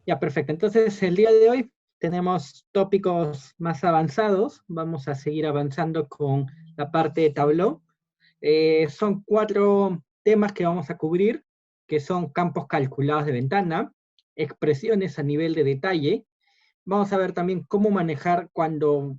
Ya, perfecto. Entonces, el día de hoy tenemos tópicos más avanzados. Vamos a seguir avanzando con la parte de Tableau. Son 4 temas que vamos a cubrir, que son campos calculados de ventana, expresiones a nivel de detalle. Vamos a ver también cómo manejar cuando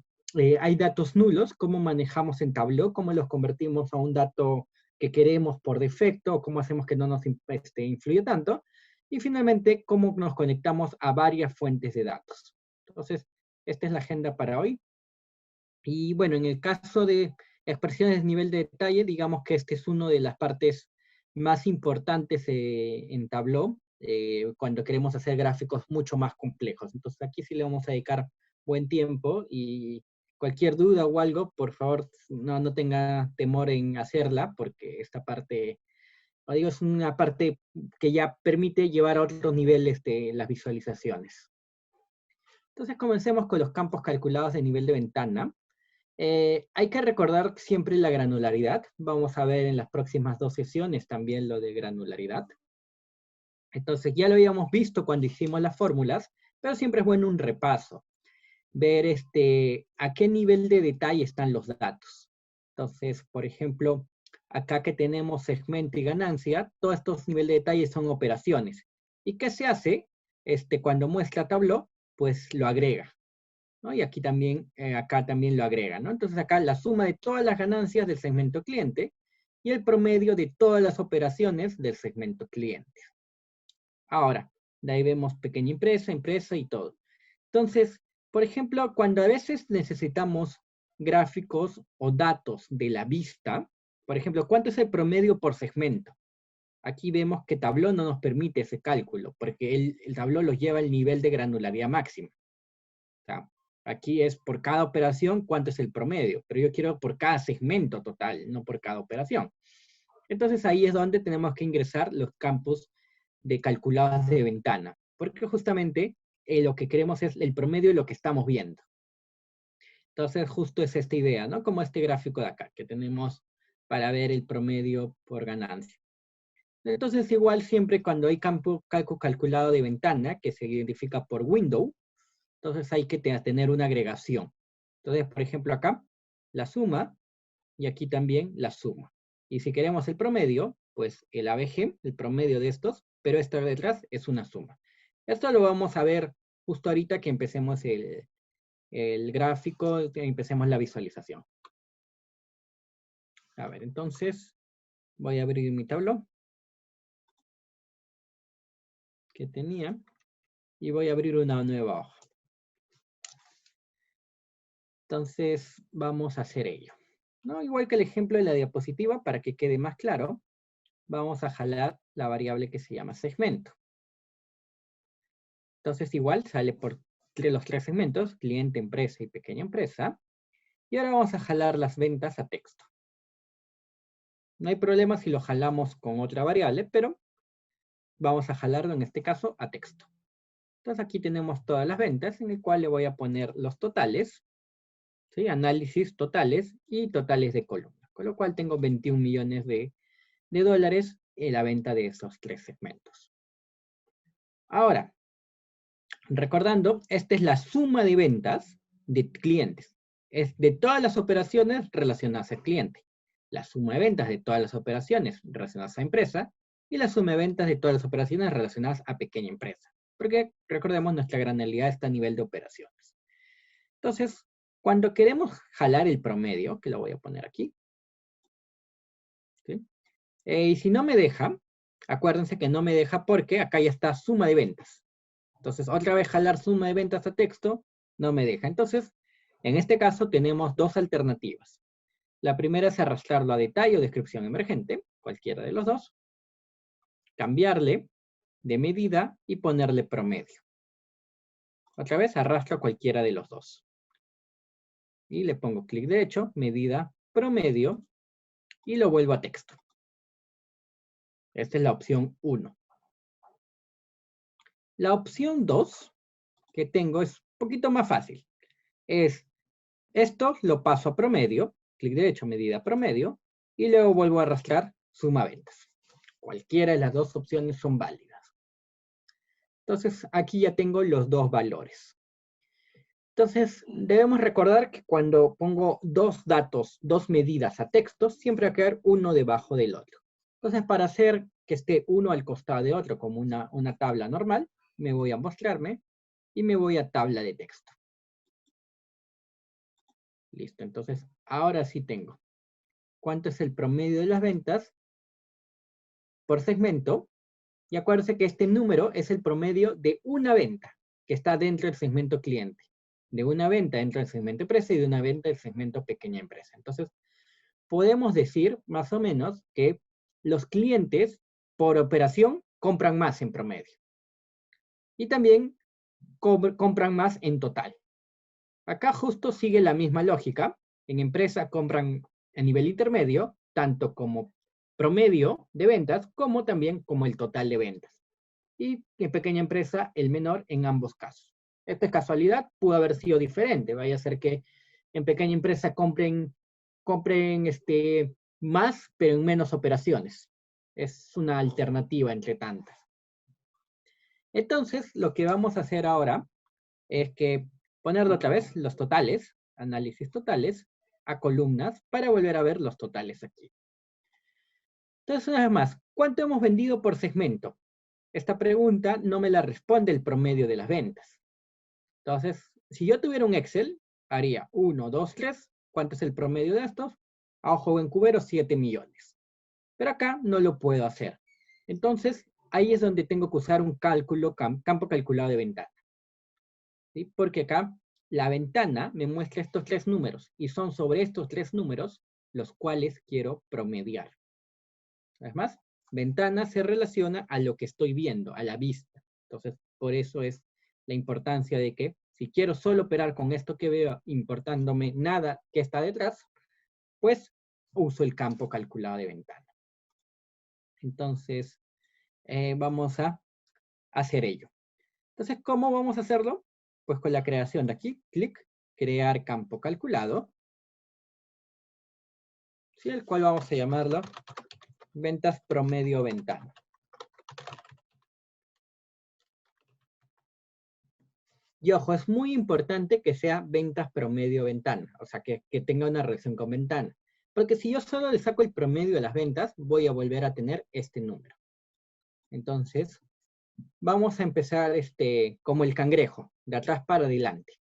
hay datos nulos, cómo manejamos en Tableau, cómo los convertimos a un dato que queremos por defecto, o cómo hacemos que no nos influya tanto. Y finalmente, cómo nos conectamos a varias fuentes de datos. Entonces, esta es la agenda para hoy. Y bueno, en el caso de expresiones de nivel de detalle, digamos que este es una de las partes más importantes en Tableau, cuando queremos hacer gráficos mucho más complejos. Entonces aquí sí le vamos a dedicar buen tiempo y cualquier duda o algo, por favor, no tenga temor en hacerla, porque esta parte, o digo, es una parte que ya permite llevar a otros niveles de las visualizaciones. Entonces comencemos con los campos calculados de nivel de ventana. Hay que recordar siempre la granularidad. Vamos a ver en las próximas 2 sesiones también lo de granularidad. Entonces ya lo habíamos visto cuando hicimos las fórmulas, pero siempre es bueno un repaso. Ver a qué nivel de detalle están los datos. Entonces, por ejemplo, acá que tenemos segmento y ganancia, todos estos niveles de detalle son operaciones. ¿Y qué se hace? Cuando muestra Tableau, pues lo agrega, ¿no? Y aquí también, acá también lo agrega, ¿no? Entonces acá la suma de todas las ganancias del segmento cliente y el promedio de todas las operaciones del segmento cliente. Ahora, de ahí vemos pequeña empresa, empresa y todo. Entonces, por ejemplo, cuando a veces necesitamos gráficos o datos de la vista, por ejemplo, ¿cuánto es el promedio por segmento? Aquí vemos que Tableau no nos permite ese cálculo, porque el Tableau los lleva al nivel de granularidad máxima. O sea, aquí es por cada operación cuánto es el promedio, pero yo quiero por cada segmento total, no por cada operación. Entonces ahí es donde tenemos que ingresar los campos de calculadas de ventana, porque justamente lo que queremos es el promedio de lo que estamos viendo. Entonces justo es esta idea, ¿no? Como este gráfico de acá, que tenemos para ver el promedio por ganancia. Entonces igual siempre cuando hay campo calculado de ventana, que se identifica por window, entonces hay que tener una agregación. Entonces, por ejemplo, acá, la suma, y aquí también la suma. Y si queremos el promedio, pues el ABG, el promedio de estos, pero esto de detrás es una suma. Esto lo vamos a ver justo ahorita que empecemos el gráfico, empecemos la visualización. A ver, entonces, voy a abrir mi tablo que tenía, y voy a abrir una nueva hoja. Entonces, vamos a hacer ello, ¿no? Igual que el ejemplo de la diapositiva, para que quede más claro, vamos a jalar la variable que se llama segmento. Entonces, igual sale por los 3 segmentos, cliente, empresa y pequeña empresa. Y ahora vamos a jalar las ventas a texto. No hay problema si lo jalamos con otra variable, pero vamos a jalarlo en este caso a texto. Entonces aquí tenemos todas las ventas, en el cual le voy a poner los totales, ¿sí? Análisis totales y totales de columna. Con lo cual tengo 21 millones de dólares en la venta de esos 3 segmentos. Ahora, recordando, esta es la suma de ventas de clientes. Es de todas las operaciones relacionadas al cliente. La suma de ventas de todas las operaciones relacionadas a empresa y la suma de ventas de todas las operaciones relacionadas a pequeña empresa. Porque recordemos, nuestra granularidad está a nivel de operaciones. Entonces, cuando queremos jalar el promedio, que lo voy a poner aquí, ¿sí? Y si no me deja, acuérdense que no me deja porque acá ya está suma de ventas. Entonces, otra vez jalar suma de ventas a texto no me deja. Entonces, en este caso tenemos 2 alternativas. La primera es arrastrarlo a detalle o descripción emergente, cualquiera de los dos. Cambiarle de medida y ponerle promedio. Otra vez arrastro a cualquiera de los dos. Y le pongo clic derecho, medida, promedio, y lo vuelvo a texto. Esta es la opción 1. La opción 2 que tengo es un poquito más fácil. Esto lo paso a promedio, clic derecho, medida promedio, y luego vuelvo a arrastrar suma ventas. Cualquiera de las dos opciones son válidas. Entonces, aquí ya tengo los dos valores. Entonces, debemos recordar que cuando pongo dos datos, dos medidas a textos, siempre va a quedar uno debajo del otro. Entonces, para hacer que esté uno al costado de otro, como una tabla normal, me voy a mostrarme y me voy a tabla de texto. Listo, entonces, ahora sí tengo. ¿Cuánto es el promedio de las ventas por segmento? Y acuérdense que este número es el promedio de una venta que está dentro del segmento cliente. De una venta dentro del segmento empresa y de una venta del segmento pequeña empresa. Entonces, podemos decir más o menos que los clientes por operación compran más en promedio. Y también compran más en total. Acá justo sigue la misma lógica. En empresa compran a nivel intermedio, tanto como promedio de ventas, como también como el total de ventas. Y en pequeña empresa, el menor en ambos casos. Esta es casualidad, pudo haber sido diferente. Vaya a ser que en pequeña empresa compren más, pero en menos operaciones. Es una alternativa entre tantas. Entonces, lo que vamos a hacer ahora es que ponerlo otra vez, los totales, análisis totales, a columnas, para volver a ver los totales aquí. Entonces, una vez más, ¿cuánto hemos vendido por segmento? Esta pregunta no me la responde el promedio de las ventas. Entonces, si yo tuviera un Excel, haría 1, 2, 3, ¿cuánto es el promedio de estos? A ojo buen cubero, 7 millones. Pero acá no lo puedo hacer. Entonces, ahí es donde tengo que usar un campo calculado de ventana. ¿Sí? Porque acá la ventana me muestra estos tres números y son sobre estos tres números los cuales quiero promediar. Es más, ventana se relaciona a lo que estoy viendo, a la vista. Entonces, por eso es la importancia de que si quiero solo operar con esto que veo, importándome nada que está detrás, pues uso el campo calculado de ventana. Entonces, vamos a hacer ello. Entonces, ¿cómo vamos a hacerlo? Pues con la creación de aquí, clic, crear campo calculado, ¿sí? El cual vamos a llamarlo ventas promedio ventana. Y ojo, es muy importante que sea ventas promedio ventana, o sea, que tenga una relación con ventana. Porque si yo solo le saco el promedio de las ventas, voy a volver a tener este número. Entonces, vamos a empezar como el cangrejo, de atrás para adelante.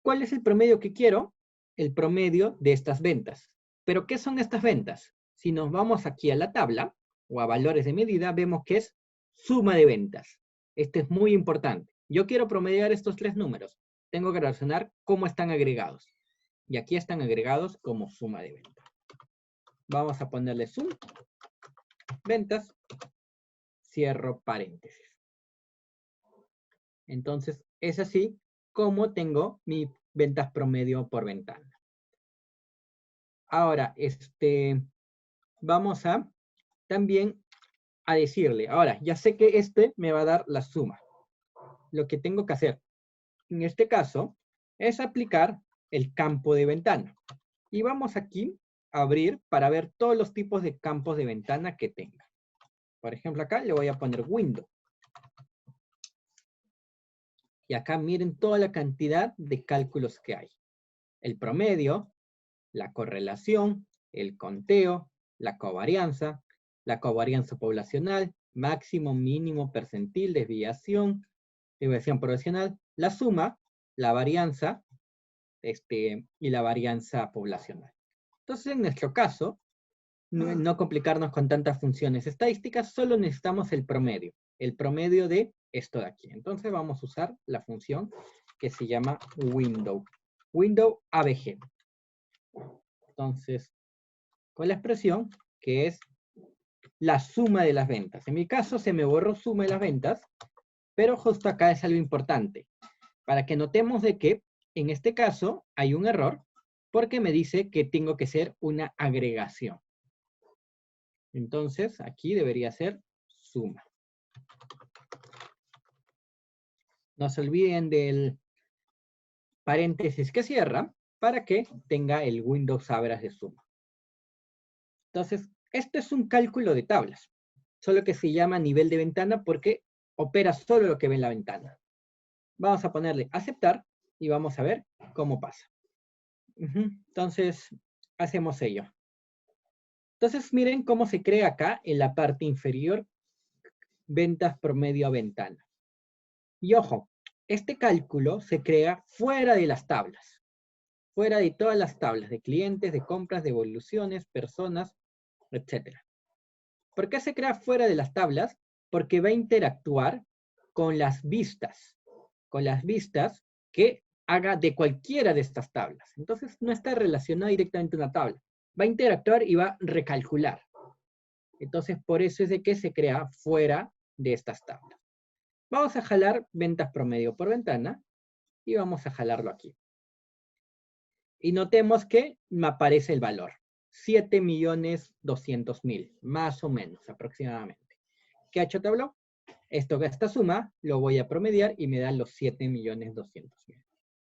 ¿Cuál es el promedio que quiero? El promedio de estas ventas. ¿Pero qué son estas ventas? Si nos vamos aquí a la tabla, o a valores de medida, vemos que es suma de ventas. Este es muy importante. Yo quiero promediar estos tres números. Tengo que relacionar cómo están agregados. Y aquí están agregados como suma de ventas. Vamos a ponerle sum, ventas, cierro paréntesis. Entonces, es así como tengo mi ventas promedio por ventana. Ahora, vamos a también a decirle, ahora, ya sé que me va a dar la suma. Lo que tengo que hacer, en este caso, es aplicar el campo de ventana. Y vamos aquí a abrir para ver todos los tipos de campos de ventana que tenga. Por ejemplo, acá le voy a poner window. Y acá miren toda la cantidad de cálculos que hay. El promedio, la correlación, el conteo, la covarianza poblacional, máximo, mínimo, percentil, desviación poblacional, la suma, la varianza, y la varianza poblacional. Entonces, en nuestro caso, no complicarnos con tantas funciones estadísticas, solo necesitamos el promedio de esto de aquí. Entonces, vamos a usar la función que se llama window ABG. Entonces, con la expresión que es la suma de las ventas. En mi caso se me borró suma de las ventas, pero justo acá es algo importante, para que notemos de que en este caso hay un error, porque me dice que tengo que ser una agregación. Entonces, aquí debería ser suma. No se olviden del paréntesis que cierra, para que tenga el Windows Average de suma. Entonces, este es un cálculo de tablas, solo que se llama nivel de ventana porque opera solo lo que ve en la ventana. Vamos a ponerle aceptar y vamos a ver cómo pasa. Entonces, hacemos ello. Entonces, miren cómo se crea acá en la parte inferior ventas promedio a ventana. Y ojo, este cálculo se crea fuera de las tablas. Fuera de todas las tablas de clientes, de compras, de evoluciones, personas, etc. ¿Por qué se crea fuera de las tablas? Porque va a interactuar con las vistas. Con las vistas que haga de cualquiera de estas tablas. Entonces no está relacionada directamente a una tabla. Va a interactuar y va a recalcular. Entonces por eso es de que se crea fuera de estas tablas. Vamos a jalar ventas promedio por ventana y vamos a jalarlo aquí. Y notemos que me aparece el valor. 7.200.000, más o menos, aproximadamente. ¿Qué ha hecho Tableau? Esto que esta suma lo voy a promediar y me da los 7.200.000.